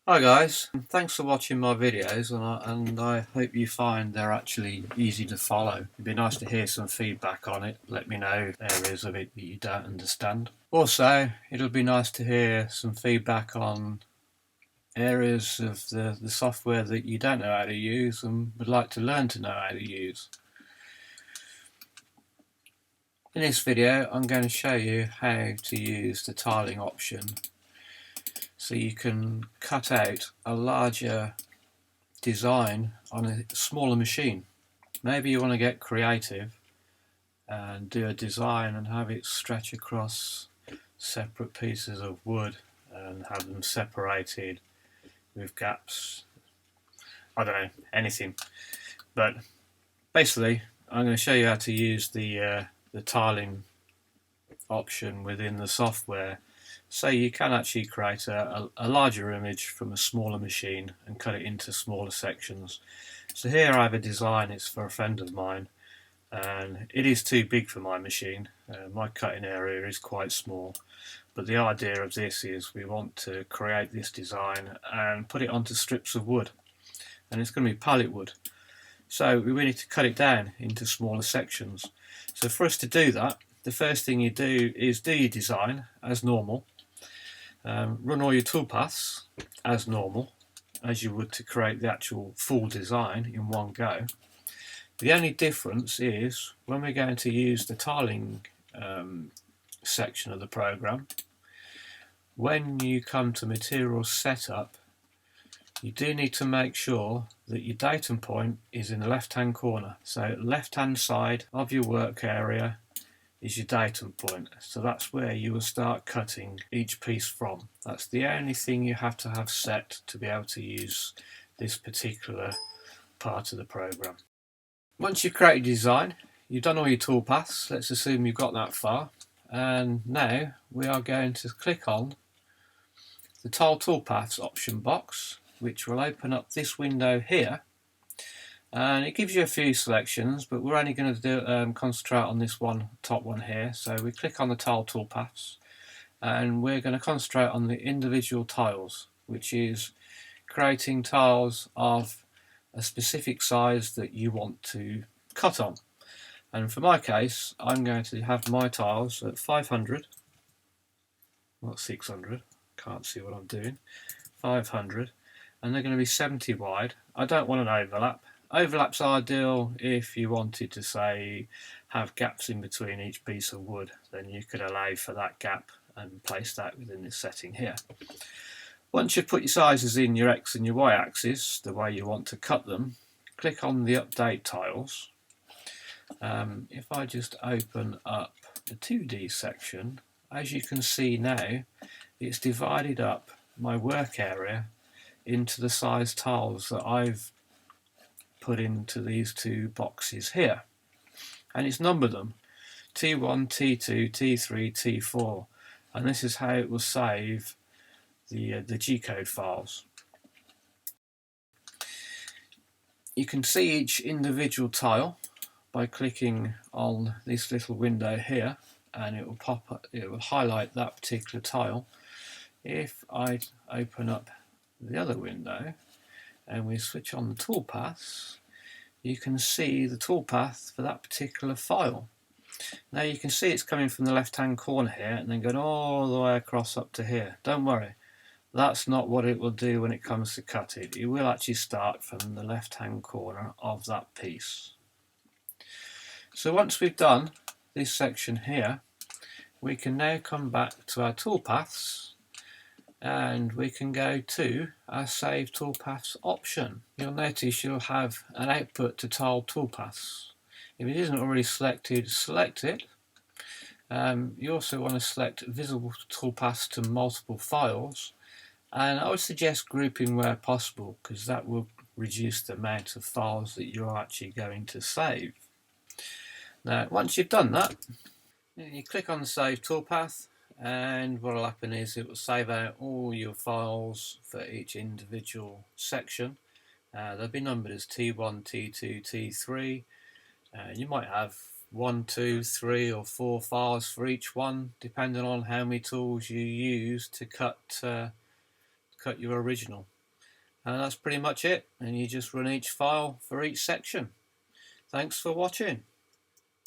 Hi guys, thanks for watching my videos and I hope you find they're actually easy to follow. It'd be nice to hear some feedback on it. Let me know areas of it that you don't understand. Also, it'll be nice to hear some feedback on areas of the software that you don't know how to use and would like to learn to know how to use. In this video, I'm going to show you how to use the tiling option so you can cut out a larger design on a smaller machine. Maybe you want to get creative and do a design and have it stretch across separate pieces of wood and have them separated with gaps. I don't know, anything. But basically, I'm going to show you how to use the tiling option within the software so you can actually create a larger image from a smaller machine and cut it into smaller sections. So here I have a design, it's for a friend of mine, and it is too big for my machine. My cutting area is quite small, but the idea of this is we want to create this design and put it onto strips of wood, and it's going to be pallet wood. So we need to cut it down into smaller sections. So for us to do that, the first thing you do is do your design as normal. Run all your toolpaths as normal, as you would to create the actual full design in one go. The only difference is when we're going to use the tiling section of the program, when you come to material setup, you do need to make sure that your datum point is in the left hand corner. So left hand side of your work area is your datum point. So that's where you will start cutting each piece from. That's the only thing you have to have set to be able to use this particular part of the program. Once you've created your design, you've done all your toolpaths. Let's assume you've got that far. And now we are going to click on the Tile Toolpaths option box, which will open up this window here. And it gives you a few selections, but we're only going to concentrate on this top one here. So we click on the tile toolpaths and we're going to concentrate on the individual tiles, which is creating tiles of a specific size that you want to cut on. And for my case, I'm going to have my tiles at 500, not 600, can't see what I'm doing, 500, and they're going to be 70 wide. I don't want an overlap. Overlap's ideal if you wanted to, say, have gaps in between each piece of wood, then you could allow for that gap and place that within this setting here. Once you've put your sizes in your X and your Y axis, the way you want to cut them, click on the update tiles. If I just open up the 2D section, as you can see now, it's divided up my work area into the size tiles that I've put into these two boxes here, and it's numbered them T1, T2, T3, T4, and this is how it will save the G-code files. You can see each individual tile by clicking on this little window here, and it will pop up, it will highlight that particular tile. If I open up the other window and we switch on the toolpaths, you can see the toolpath for that particular file. Now you can see it's coming from the left hand corner here and then going all the way across up to here. Don't worry, that's not what it will do when it comes to cut it. It will actually start from the left hand corner of that piece. So once we've done this section here, we can now come back to our toolpaths and we can go to our Save Toolpaths option. You'll notice you'll have an output to tile toolpaths. If it isn't already selected, select it. You also want to select visible toolpaths to multiple files, and I would suggest grouping where possible because that will reduce the amount of files that you're actually going to save. Now once you've done that, you click on the Save Toolpath, and what will happen is it will save out all your files for each individual section. They'll be numbered as T1, T2, T3. You might have 1, 2, 3 or 4 files for each one, depending on how many tools you use to cut your original. And that's pretty much it, and you just run each file for each section. Thanks for watching.